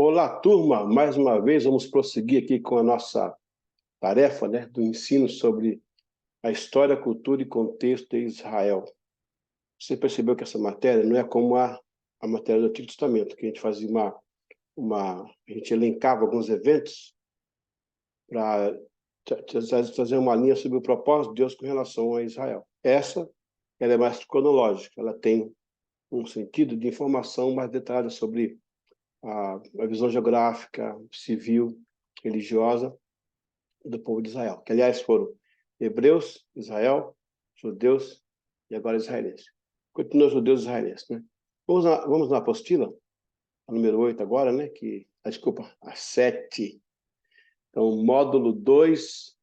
Olá, turma! Mais uma vez vamos prosseguir aqui com a nossa tarefa, né, do ensino sobre a história, cultura e contexto de Israel. Você percebeu que essa matéria não é como a matéria do Antigo Testamento, que a gente fazia a gente elencava alguns eventos para trazer uma linha sobre o propósito de Deus com relação a Israel. Ela é mais cronológica, ela tem um sentido de informação mais detalhada sobre a visão geográfica, civil, religiosa do povo de Israel, que aliás foram hebreus, Israel, judeus e agora israelenses. Continua judeus e israelenses, né? Vamos na apostila, a número 8 agora, né? Desculpa, a 7. Então, módulo 2,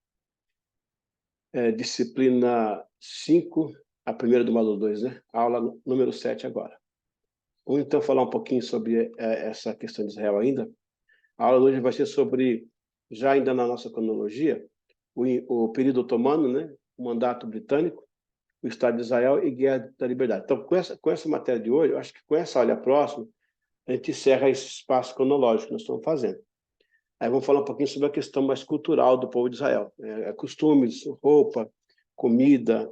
disciplina 5, a primeira do módulo 2, né? Aula número 7 agora. Vamos então falar um pouquinho sobre essa questão de Israel ainda. A aula hoje vai ser sobre, já ainda na nossa cronologia, o período otomano, né? O mandato britânico, o Estado de Israel e Guerra da Liberdade. Então, com essa matéria de hoje, eu acho que com essa aula próxima, a gente encerra esse espaço cronológico que nós estamos fazendo. Aí vamos falar um pouquinho sobre a questão mais cultural do povo de Israel. Costumes, roupa, comida,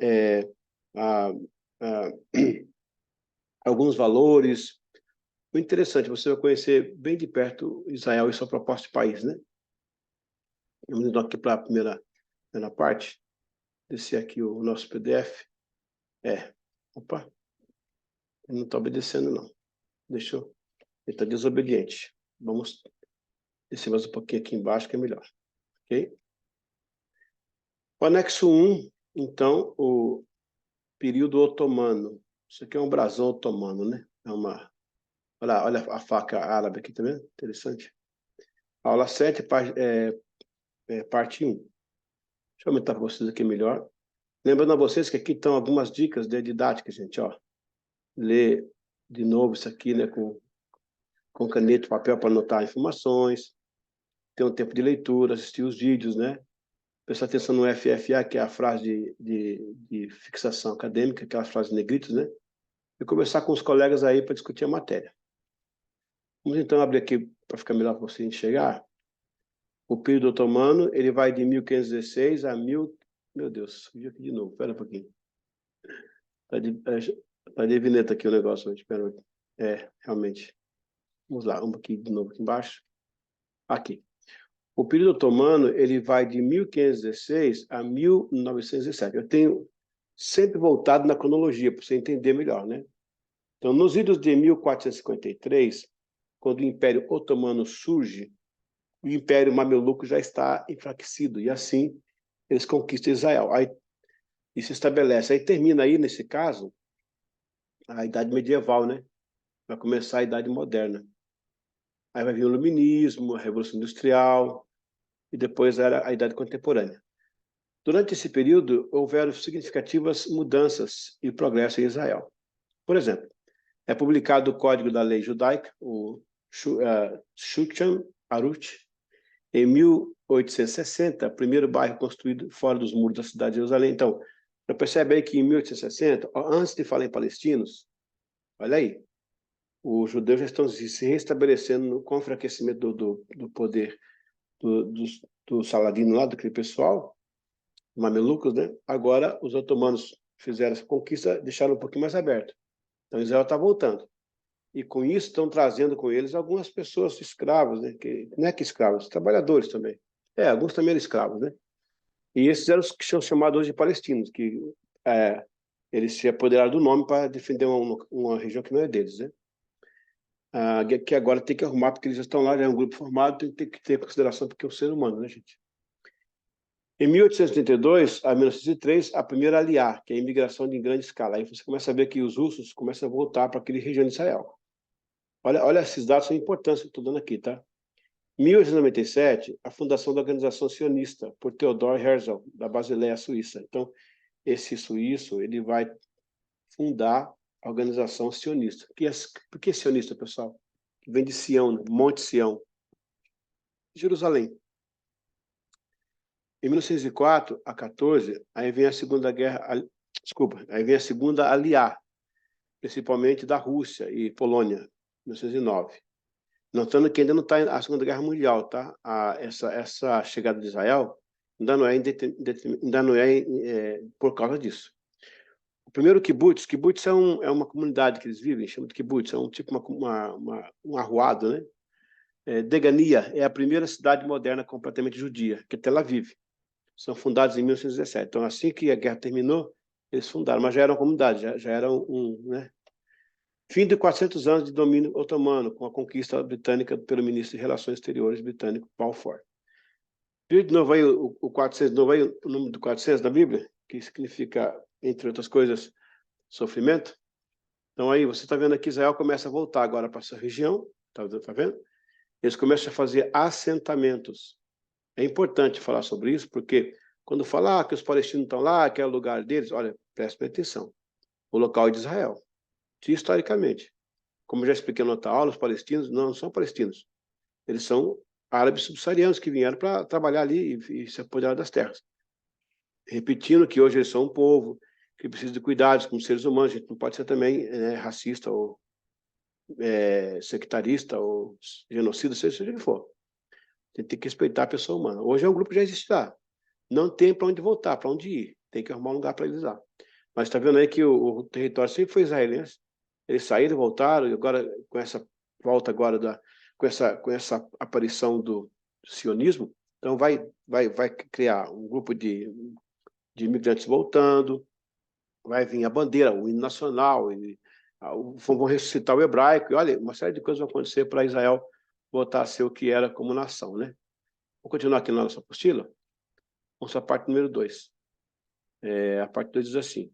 alguns valores. O interessante, você vai conhecer bem de perto Israel e sua proposta de país, né? Vamos então aqui para a primeira parte. Descer aqui o nosso PDF. Opa, ele não está obedecendo, não. Deixa eu... Ele está desobediente. Vamos descer mais um pouquinho aqui embaixo, que é melhor. Ok? O anexo 1, então, o período otomano. Isso aqui é um brasão otomano, né? Olha a faca árabe aqui, tá vendo? Interessante. Aula 7, parte 1. Deixa eu aumentar para vocês aqui melhor. Lembrando a vocês que aqui estão algumas dicas de didática, gente, ó. Ler de novo isso aqui, né, com caneta e papel para anotar informações, ter um tempo de leitura, assistir os vídeos, né? Prestar atenção no FFA, que é a frase de fixação acadêmica, aquelas frases negritas, né? E conversar com os colegas aí para discutir a matéria. Vamos então abrir aqui para ficar melhor para você enxergar. O período otomano, ele vai de 1516 a 1000... Meu Deus, subiu aqui de novo, espera um pouquinho. Tá de vinheta aqui o negócio hoje, espera aí. Realmente. Vamos lá, vamos aqui de novo aqui embaixo. Aqui. O período otomano, ele vai de 1516 a 1907. Eu tenho sempre voltado na cronologia, para você entender melhor, né? Então, nos idos de 1453, quando o Império Otomano surge, o Império Mameluco já está enfraquecido, e assim eles conquistam Israel. Aí, e se estabelece. Aí termina aí, nesse caso, a Idade Medieval, né? Vai começar a Idade Moderna. Aí vai vir o Iluminismo, a Revolução Industrial, e depois era a Idade Contemporânea. Durante esse período, houveram significativas mudanças e progresso em Israel. Por exemplo, é publicado o Código da Lei Judaica, o Shulchan Aruch, em 1860, primeiro bairro construído fora dos muros da cidade de Jerusalém. Então, você percebe aí que em 1860, antes de falar em palestinos, olha aí, os judeus já estão se restabelecendo com o enfraquecimento do poder do Saladino lá, daquele pessoal, mamelucos, né? Agora, os otomanos fizeram essa conquista, deixaram um pouquinho mais aberto. Então, Israel está voltando. E com isso estão trazendo com eles algumas pessoas escravas, né? Não é que escravos, trabalhadores também. Alguns também eram escravos, né? E esses eram os que são chamados hoje de palestinos, que eles se apoderaram do nome para defender uma região que não é deles, né? Que agora tem que arrumar, porque eles já estão lá, já é um grupo formado, tem que ter consideração, porque é um ser humano, né, gente? Em 1882 a 1903, a primeira aliá, que é a imigração de grande escala. Aí você começa a ver que os russos começam a voltar para aquela região de Israel. Olha, esses dados são importantes que eu estou dando aqui, tá? Em 1897, a fundação da Organização Sionista, por Theodor Herzl, da Basileia, Suíça. Então, esse suíço, ele vai fundar a Organização Sionista. Por que sionista, pessoal? Vem de Sião, né? Monte Sião. Jerusalém. Em 1904 a 14, aí vem a Segunda Guerra, aí vem a Segunda Aliá, principalmente da Rússia e Polônia, 1909. Notando que ainda não está a Segunda Guerra Mundial, tá? Essa chegada de Israel ainda não é por causa disso. O primeiro kibbutz é uma comunidade que eles vivem, chama de kibbutz, é tipo um arruado, né? Degania é a primeira cidade moderna completamente judia, que é Tel Aviv. São fundados em 1917. Então, assim que a guerra terminou, eles fundaram, mas já eram comunidade, já eram né? Fim de 400 anos de domínio otomano, com a conquista britânica pelo ministro de Relações Exteriores britânico, Balfour. Viu de novo aí o 400, de novo aí o número do 400 da Bíblia, que significa, entre outras coisas, sofrimento. Então aí você está vendo aqui Israel começa a voltar agora para essa região, tá vendo? Eles começam a fazer assentamentos. É importante falar sobre isso, porque quando falar que os palestinos estão lá, que é o lugar deles, olha, preste atenção. O local é de Israel, historicamente. Como já expliquei na outra aula, os palestinos não são palestinos. Eles são árabes subsaarianos que vieram para trabalhar ali e se apoderar das terras. Repetindo que hoje eles são um povo que precisa de cuidados como seres humanos. A gente não pode ser também racista ou sectarista ou genocida, seja o que for. A gente tem que respeitar a pessoa humana. Hoje é um grupo que já existe lá. Não tem para onde voltar, para onde ir. Tem que arrumar um lugar para eles lá. Mas está vendo aí que o território sempre foi israelense. Eles saíram, voltaram, e agora, com essa volta agora, com essa aparição do sionismo, então vai criar um grupo de imigrantes voltando, vai vir a bandeira, o hino nacional, vão ressuscitar o hebraico, e olha, uma série de coisas vão acontecer para Israel voltar a ser o que era como nação, né? Vou continuar aqui na nossa apostila. Vamos à parte número 2. A parte 2 diz assim.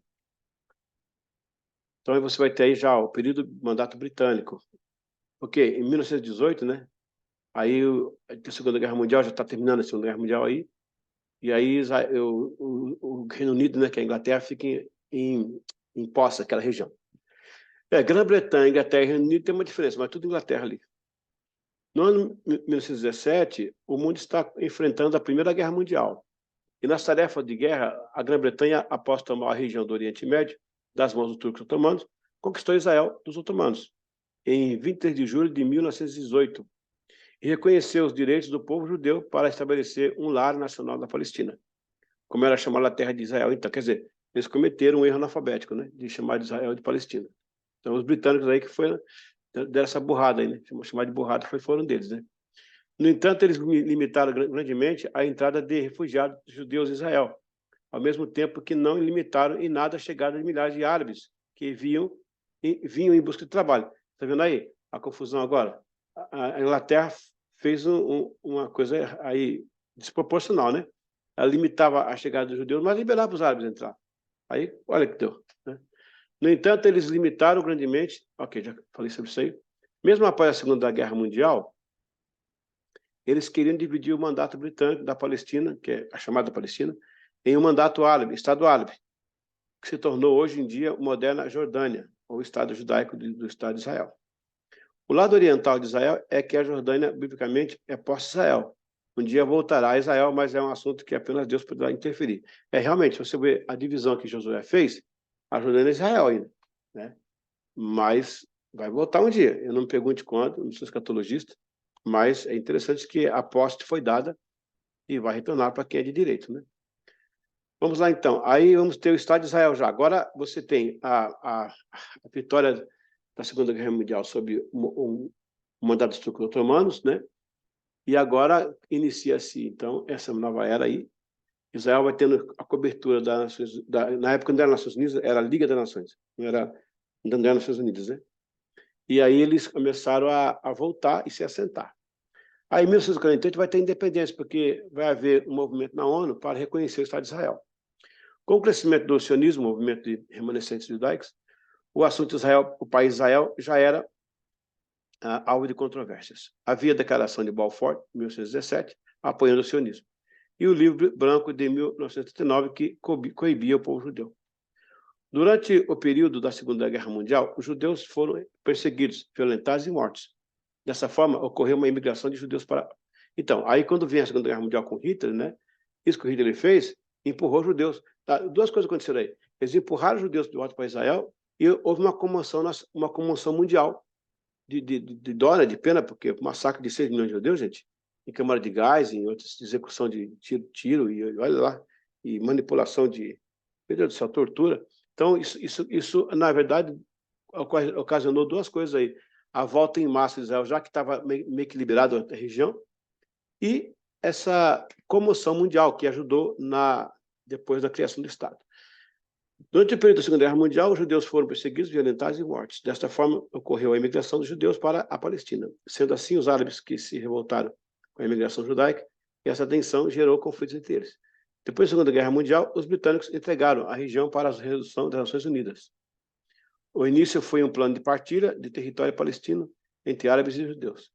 Então, aí você vai ter aí já o período do mandato britânico. Porque em 1918, né? Aí a Segunda Guerra Mundial, já está terminando a Segunda Guerra Mundial aí, e aí o Reino Unido, né, que é a Inglaterra, fica em posse, aquela região. Grã-Bretanha, Inglaterra e Reino Unido tem uma diferença, mas tudo Inglaterra ali. No ano 1917, o mundo está enfrentando a Primeira Guerra Mundial. E nas tarefas de guerra, a Grã-Bretanha, após tomar a região do Oriente Médio, das mãos dos turcos otomanos, conquistou Israel dos otomanos, em 23 de julho de 1918, e reconheceu os direitos do povo judeu para estabelecer um lar nacional da Palestina, como era chamada a terra de Israel. Então, quer dizer, eles cometeram um erro analfabético, né, de chamar de Israel de Palestina. Então, os britânicos aí que deram essa burrada aí, né, chamar de burrada foram deles, né. No entanto, eles limitaram grandemente a entrada de refugiados judeus em Israel, ao mesmo tempo que não limitaram em nada a chegada de milhares de árabes que vinham em busca de trabalho. Está vendo aí a confusão agora? A Inglaterra fez uma coisa aí desproporcional, né? Ela limitava a chegada dos judeus, mas liberava os árabes entrar. Aí, olha que deu, né? No entanto, eles limitaram grandemente, ok, já falei sobre isso aí, mesmo após a Segunda Guerra Mundial, eles queriam dividir o mandato britânico da Palestina, que é a chamada Palestina, em um mandato árabe, Estado árabe, que se tornou hoje em dia a moderna Jordânia, ou Estado judaico do Estado de Israel. O lado oriental de Israel é que a Jordânia, biblicamente, é pós-Israel. Um dia voltará a Israel, mas é um assunto que apenas Deus poderá interferir. Realmente, se você vê a divisão que Josué fez, a Jordânia é Israel ainda, né? Mas vai voltar um dia. Eu não me pergunte quando, não sou escatologista, mas é interessante que a posse foi dada e vai retornar para quem é de direito, né? Vamos lá, então. Aí vamos ter o Estado de Israel já. Agora você tem a vitória da Segunda Guerra Mundial sob o mandato dos turcos otomanos, né? E agora inicia-se, então, essa nova era aí. Israel vai tendo a cobertura das Nações, na época não era Nações Unidas, era a Liga das Nações, não era Nações Unidas, né? E aí eles começaram a voltar e se assentar. Aí, em 1948, vai ter independência, porque vai haver um movimento na ONU para reconhecer o Estado de Israel. Com o crescimento do sionismo, movimento de remanescentes judaicos, o assunto Israel, o país Israel, já era alvo de controvérsias. Havia a declaração de Balfour, em 1917, apoiando o sionismo, e o livro branco de 1939, que coibia o povo judeu. Durante o período da Segunda Guerra Mundial, os judeus foram perseguidos, violentados e mortos. Dessa forma, ocorreu uma imigração de judeus para... Então, aí quando vem a Segunda Guerra Mundial com Hitler, né? Isso que o Hitler fez, empurrou os judeus. Duas coisas aconteceram aí. Eles empurraram os judeus de volta para Israel e houve uma comoção mundial de dó, né, de pena, porque massacre de 6 milhões de judeus, gente, em câmara de gás, em outras execução de tiro e olha lá, e manipulação de, meu Deus do céu, tortura. Então, isso na verdade, ocasionou duas coisas aí. A volta em massa de Israel, já que estava meio que liberado a região, e essa comoção mundial que ajudou depois da criação do Estado. Durante o período da Segunda Guerra Mundial, os judeus foram perseguidos, violentados e mortos. Desta forma, ocorreu a imigração dos judeus para a Palestina. Sendo assim, os árabes que se revoltaram com a imigração judaica, e essa tensão gerou conflitos entre eles. Depois da Segunda Guerra Mundial, os britânicos entregaram a região para a redução das Nações Unidas. O início foi um plano de partilha de território palestino entre árabes e judeus.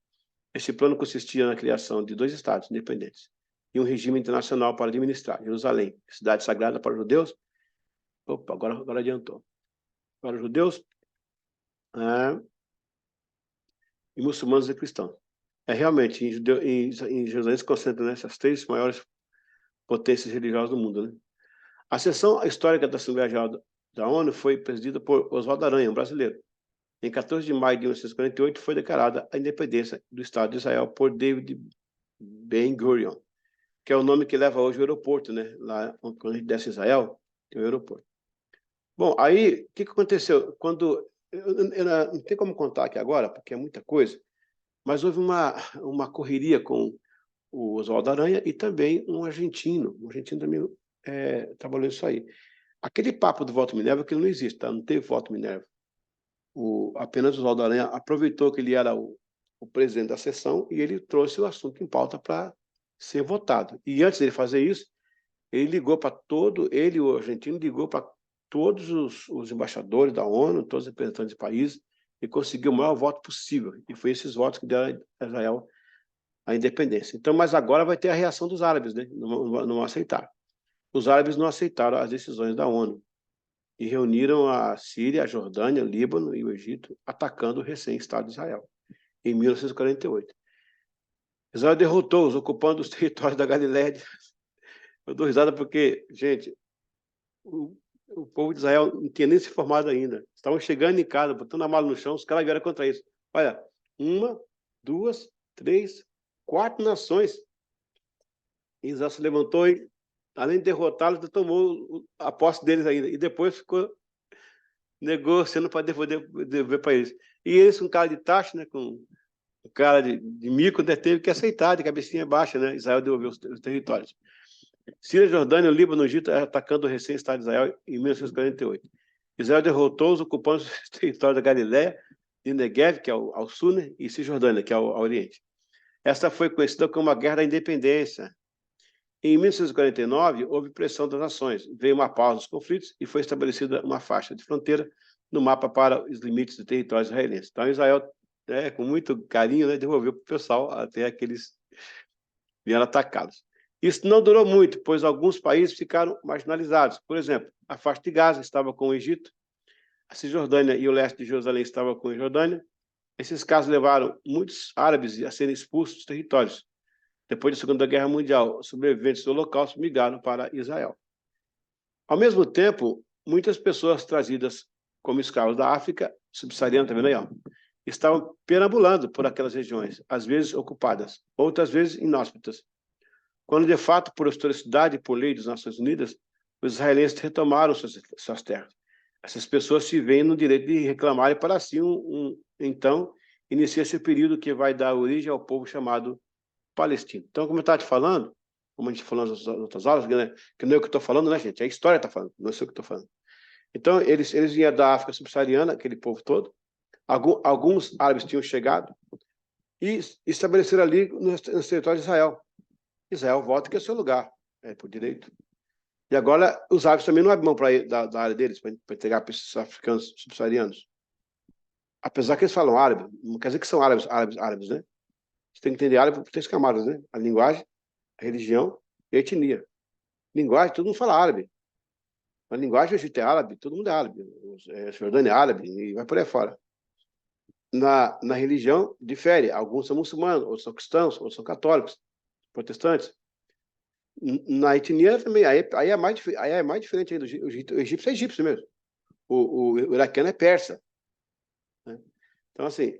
Este plano consistia na criação de 2 estados independentes e um regime internacional para administrar Jerusalém, cidade sagrada para os judeus. Opa, agora adiantou. Para os judeus e muçulmanos e cristãos. Realmente, em Jerusalém se concentram essas 3 maiores potências religiosas do mundo, né? A sessão histórica da Assembleia Geral da ONU foi presidida por Oswaldo Aranha, um brasileiro. Em 14 de maio de 1948 foi declarada a independência do Estado de Israel por David Ben-Gurion, que é o nome que leva hoje o aeroporto, né? Lá, quando a gente desce em Israel, tem o aeroporto. Bom, aí, o que aconteceu? Eu não tenho como contar aqui agora, porque é muita coisa, mas houve uma correria com o Oswaldo Aranha e também um argentino também trabalhou nisso aí. Aquele papo do voto Minerva, que não existe, tá? Não teve voto Minerva. Apenas o Oswaldo Aranha aproveitou que ele era o presidente da sessão e ele trouxe o assunto em pauta para ser votado. E antes dele fazer isso, ele ligou para ele, o argentino, ligou para todos os embaixadores da ONU, todos os representantes de países, e conseguiu o maior voto possível. E foi esses votos que deram a Israel a independência. Então, mas agora vai ter a reação dos árabes, né? Não vão aceitar. Os árabes não aceitaram as decisões da ONU e reuniram a Síria, a Jordânia, o Líbano e o Egito, atacando o recém-Estado de Israel, em 1948. Israel derrotou-os, ocupando os territórios da Galiléia. Eu dou risada porque, gente, o povo de Israel não tinha nem se formado ainda. Estavam chegando em casa, botando a mala no chão, os caras vieram contra isso. Olha, 1, 2, 3, 4 nações. E Israel se levantou e, além de derrotá-los, tomou a posse deles ainda. E depois ficou negociando para devolver para eles. E eles, com cara de taxa, né, com cara de mico, né, teve que aceitar, de cabecinha baixa, né? Israel devolveu os territórios. Síria, Jordânia, Líbano, Egito atacando o recém-Estado de Israel em 1948. Israel derrotou os ocupantes do território da Galiléia, de Negev, que é ao sul, né, e Cisjordânia, que é ao oriente. Esta foi conhecida como a Guerra da Independência. Em 1949, houve pressão das nações, veio uma pausa nos conflitos e foi estabelecida uma faixa de fronteira no mapa para os limites do território israelense. Então, Israel, com muito carinho, né, devolveu para o pessoal até aqueles vieram atacá-los. Isso não durou muito, pois alguns países ficaram marginalizados. Por exemplo, a faixa de Gaza estava com o Egito, a Cisjordânia e o leste de Jerusalém estavam com a Jordânia. Esses casos levaram muitos árabes a serem expulsos dos territórios. Depois da Segunda Guerra Mundial, os sobreviventes do Holocausto migraram para Israel. Ao mesmo tempo, muitas pessoas trazidas como escravos da África subsaariana, tá vendo aí, ó, estavam perambulando por aquelas regiões, às vezes ocupadas, outras vezes inóspitas. Quando, de fato, por historicidade e por lei das Nações Unidas, os israelenses retomaram suas terras. Essas pessoas se veem no direito de reclamarem para si então, inicia-se o período que vai dar origem ao povo chamado palestino. Então, como eu estava te falando, como a gente falou nas outras aulas, né, que não é o que eu estou falando, né, gente? É a história que está falando, não é o que eu estou falando. Então, eles vinham da África subsaariana, aquele povo todo. Alguns árabes tinham chegado e estabeleceram ali no território de Israel. Israel volta que é o seu lugar, por direito. E agora os árabes também não abrem mão da área deles para entregar para esses africanos subsaarianos. Apesar que eles falam árabe, não quer dizer que são árabes, né? Você tem que entender árabe por 3 camadas, né? A linguagem, a religião e a etnia. Linguagem, todo mundo fala árabe. A linguagem, o Egito é árabe, todo mundo é árabe. A Jordânia é árabe e vai por aí fora. Na religião, difere. Alguns são muçulmanos, outros são cristãos, outros são católicos, protestantes. Na etnia também, aí é mais diferente ainda. O egípcio é egípcio mesmo. O iraquiano é persa. Né? Então, assim,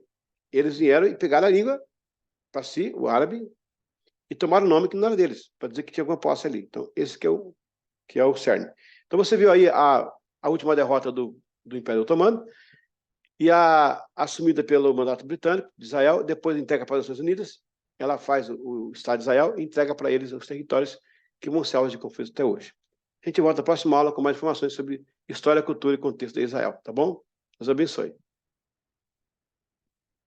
Eles vieram e pegaram a língua para si, o árabe, e tomaram o nome que não era deles, para dizer que tinha alguma posse ali. Então, esse que é o cerne. Então, você viu aí a última derrota do Império Otomano, e assumida pelo mandato britânico de Israel, depois entrega para as Nações Unidas, ela faz o Estado de Israel e entrega para eles os territórios que vão ser alvos de conflito até hoje. A gente volta na próxima aula com mais informações sobre história, cultura e contexto de Israel, tá bom? Deus abençoe.